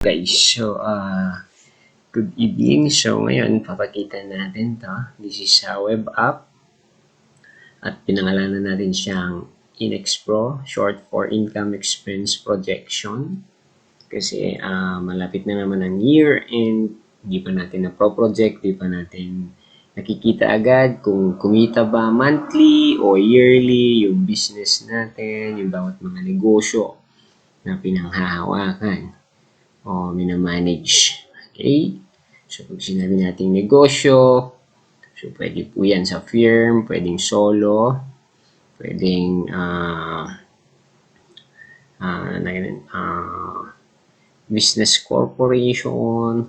Guys, good evening. So, ngayon, papakita natin to. This is a web app at pinangalanan natin siyang InExPro, short for Income Expense Projection. Kasi malapit na naman ang year and hindi pa natin na-project, hindi pa natin nakikita agad kung kumita ba monthly o yearly yung business natin, yung bawat mga negosyo na pinanghahawakan o minamanage. Okay? So, pag sinabi natin negosyo, so pwede po yan sa firm, pwedeng solo, pwedeng business corporation,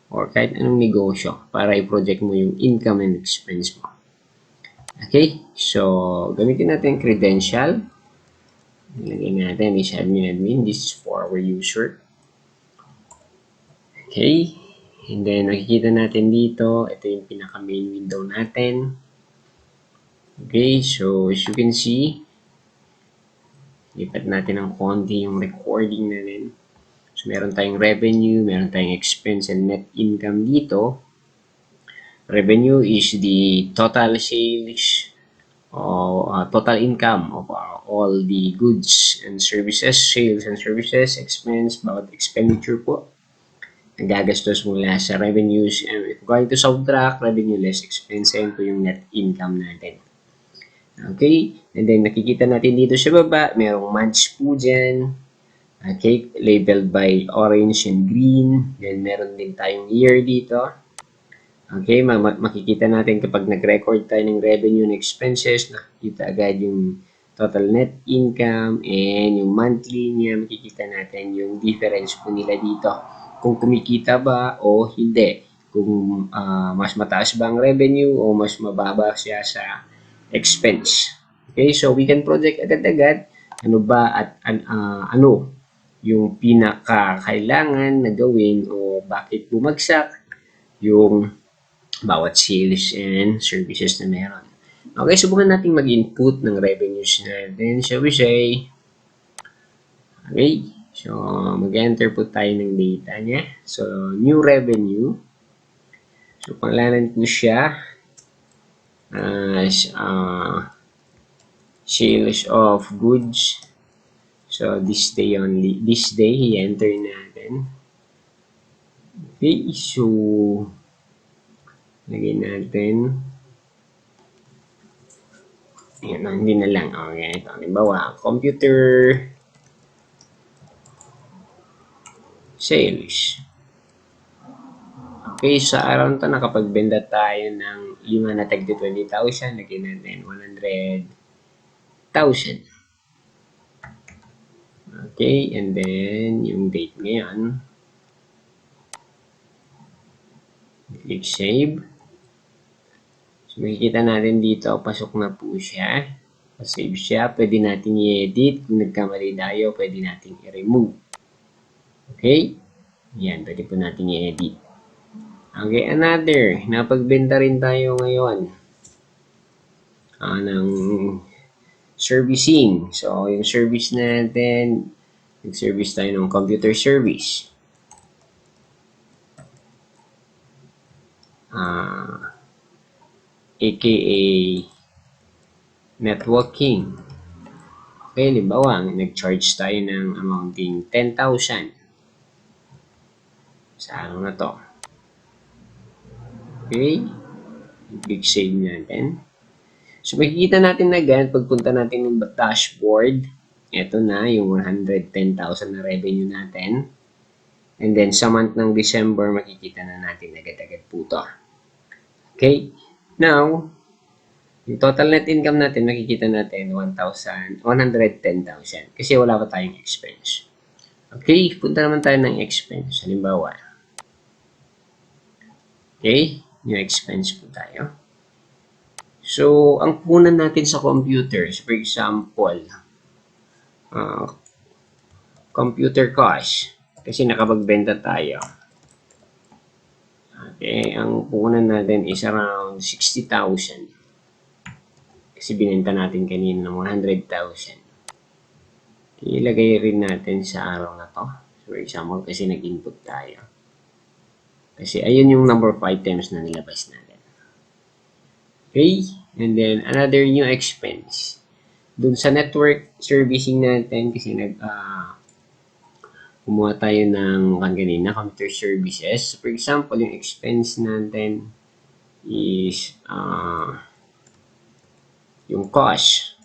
or kahit anong negosyo para i-project mo yung income and expense mo. Okay? So, gamitin natin credential. Ilagay natin is admin. This is for our user. Okay, and then nakikita natin dito, ito yung pinaka main window natin. Okay, so as you can see, lipat natin ng konti yung recording natin. So meron tayong revenue, meron tayong expense and net income dito. Revenue is the total sales or total income of all the goods and services, sales and services, expense, bawat expenditure po. Nagagastos mula sa revenues, and if going to subtract revenue less expense, and po yung net income natin. Okay, and then nakikita natin dito sa baba, merong months po dyan. Okay, labeled by orange and green. Then meron din tayong year dito. Okay, makikita natin kapag nag-record tayo ng revenue and expenses, nakikita agad yung total net income and yung monthly niya, makikita natin yung difference po nila dito. Kung kumikita ba o hindi. Kung mas mataas ba ang revenue o mas mababa siya sa expense. Okay, so we can project agad-agad ano ba at ano yung pinaka-kailangan na gawin o bakit bumagsak yung bawat sales and services na meron. Okay, subukan natin mag-input ng revenues natin. Shall we say, okay, so, mag-enter po tayo ng data niya. So, new revenue. So, pangalanan po siya as sales of goods. So, this day only. This day, i-enter natin. Okay, so, lagay natin. Ayan, hindi na lang. Okay, ito. Halimbawa, computer sales. Okay, sa araw na ito, nakapagbenta tayo ng 5 na tag 20,000. Lagyan natin 100,000. Okay, and then yung date ngayon. Click save. So, makikita natin dito, pasok na po siya. Save siya. Pwede natin i-edit. Kung nagkamali tayo, pwede natin i-remove. Okay? Yan, pwede po natin i-edit. Okay, another. Napagbenta rin tayo ngayon ng servicing. So, yung service natin, nag-service tayo ng computer service. AKA networking. Okay, halimbawa, nag-charge tayo ng amounting 10,000 sa araw na to. Okay, click save natin. So, makikita natin agad, pagpunta natin ng dashboard, ito na yung 110,000 na revenue natin. And then, sa month ng December, makikita na natin agad-agad po ito. Okay, now, yung total net income natin, makikita natin 110,000 kasi wala pa tayong expense. Okay, punta naman tayo ng expense. Halimbawa, okay, yung expense po tayo. So, ang punan natin sa computers, for example, computer cost, kasi nakapagbenta tayo. Okay, ang punan natin is around 60,000. Kasi binenta natin kanina ng 100,000. Okay, ilagay rin natin sa araw na to. So, For example, kasi nag-input tayo. Kasi ayun yung number of items na nilabas natin. Okay? And then, another new expense. Dun sa network servicing natin, kasi kumuha tayo ng kanina, computer services. For example, yung expense natin is yung cost.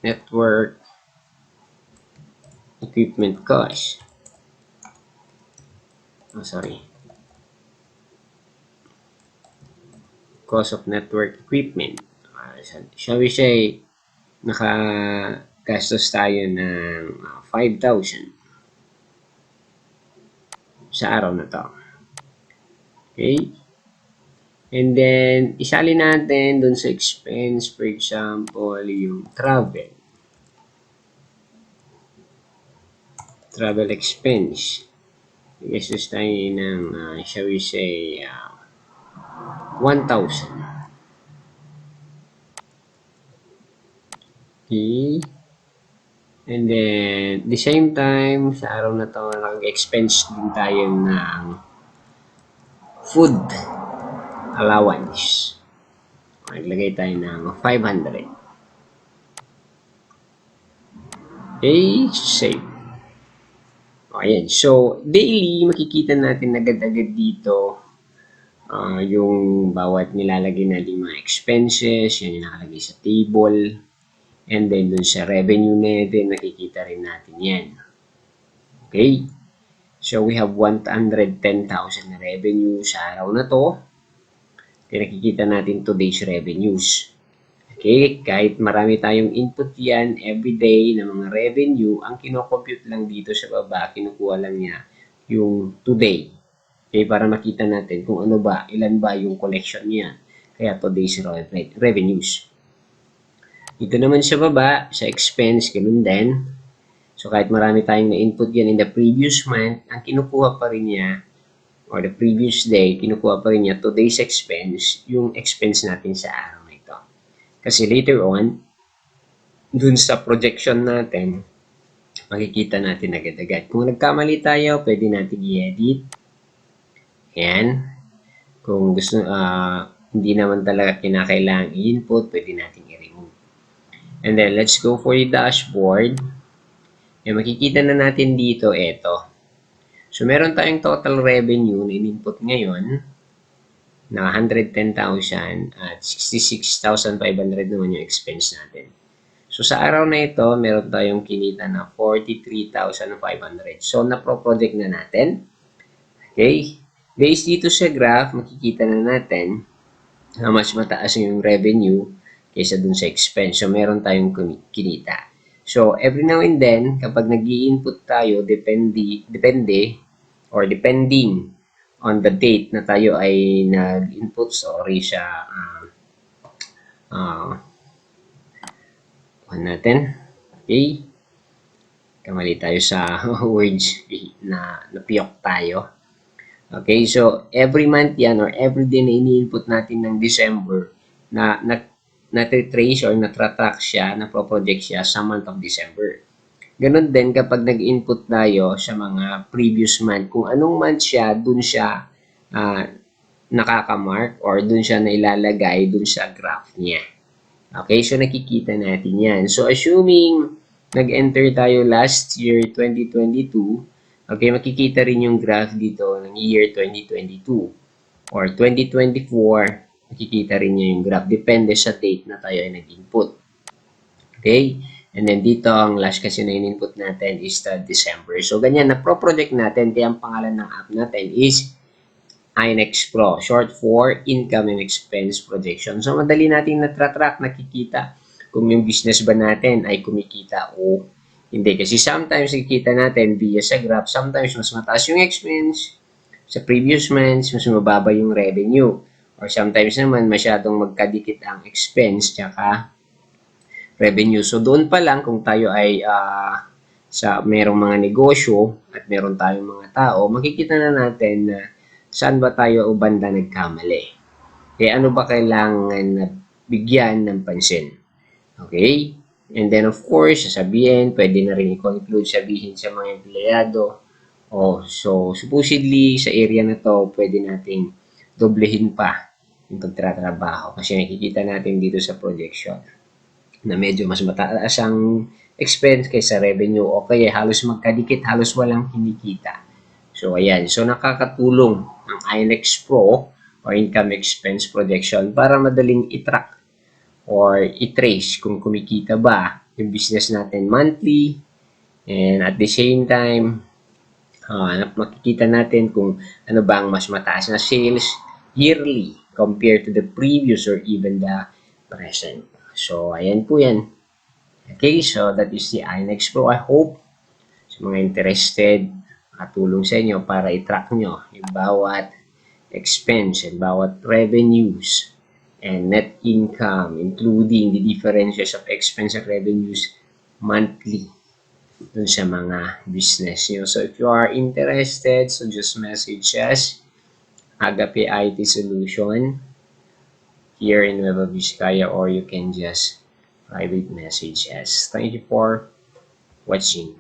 Network equipment cost. Oh, sorry. Cost of network equipment. Shall we say, nakagastos tayo ng 5,000 sa araw na to. Okay? And then, isali natin dun sa expense, for example, yung travel. Travel expense. Gastos tayo ng, shall we say, 1,000. Okay? And then, the same time, sa araw na to, nag-expense din tayo ng food allowance. Naglagay tayo ng 500. Okay, save. Ayan. So, daily, makikita natin agad-agad dito yung bawat nilalagay natin mga expenses, yan yung nakalagay sa table. And then, dun sa revenue natin, nakikita rin natin yan. Okay? So, we have 110,000 na revenue sa araw na to. Kaya nakikita natin today's revenues. Okay? Kahit marami tayong input yan everyday na mga revenue, ang kinocompute lang dito sa baba, kinukuha lang niya yung today. Okay? Para makita natin kung ano ba, ilan ba yung collection niya. Kaya today's revenues. Dito naman sa baba, sa expense, ganun din. So, kahit marami tayong na-input yan in the previous month, ang kinukuha pa rin niya, or the previous day, kinukuha pa rin niya today's expense, yung expense natin sa araw na ito. Kasi later on, dun sa projection natin, makikita natin agad-agad. Kung nagkamali tayo, pwede natin i-edit. Ayan. Kung gusto, hindi naman talaga kinakailangan i-input, pwede natin i-remove. And then, let's go for the dashboard. Ayan, makikita na natin dito, ito. So, meron tayong total revenue na in-input ngayon na 110,000 at 66,500 naman yung expense natin. So, sa araw na ito, meron tayong kinita na 43,500. So, napro-project na natin. Okay? Based dito sa graph, makikita na natin na mas mataas yung revenue kaysa dun sa expense. So, meron tayong kinita. So, every now and then, kapag nag-i-input tayo, depending on the date na tayo ay nag-input, sorry siya, natin. Okay? Kamali tayo sa words na napiyok tayo. Okay? So, every month yan or every day na ini-input natin ng December na natitrace or natratrack siya, naproproject siya sa month of December. Ganon din kapag nag-input tayo sa mga previous month. Kung anong month siya, dun siya nakakamark or dun siya nailalagay dun sa graph niya. Okay, so nakikita natin yan. So, assuming nag-enter tayo last year, 2022, okay, makikita rin yung graph dito ng year 2022 or 2024, makikita rin niya yung graph. Depende sa date na tayo ay nag-input. Okay? And then dito, ang last kasi na in-input natin is the December. So, ganyan, na-pro-project natin. Kaya ang pangalan ng app natin is INEX Pro, short for Income and Expense Projection. So, madali natin na-track, nakikita kung yung business ba natin ay kumikita o hindi. Kasi sometimes nakikita natin via sa graph, sometimes mas mataas yung expense, sa previous months, mas mababa yung revenue. Or sometimes naman, masyadong magkadikit ang expense tsaka revenue. So, doon pa lang kung tayo ay sa merong mga negosyo at meron tayong mga tao, makikita na natin na saan ba tayo o banda nagkamali. Kaya ano ba kailangan na bigyan ng pansin? Okay? And then of course, sasabihin, pwede na rin i-conclude sabihin sa mga empleyado, so supposedly sa area na to, pwede nating doblehin pa yung pagtatrabaho kasi nakikita natin dito sa projection na medyo mas mataas ang expense kaysa revenue o kaya halos magkadikit, halos walang kinikita. So ayan, so nakakatulong ang INX Pro or Income Expense Projection para madaling i-track or i-trace kung kumikita ba yung business natin monthly, and at the same time makikita natin kung ano ba ang mas mataas na sales yearly compared to the previous or even the present. So ayan po yan. Okay, so that is the INX Pro. I hope sa mga interested, makatulong sa inyo para i-track nyo yung bawat expense and bawat revenues and net income, including the differences of expense and revenues monthly dun sa mga business nyo. So if you are interested, so just message us, Agape IT Solution here in Nueva Vizcaya, or you can just private message us. Thank you for watching.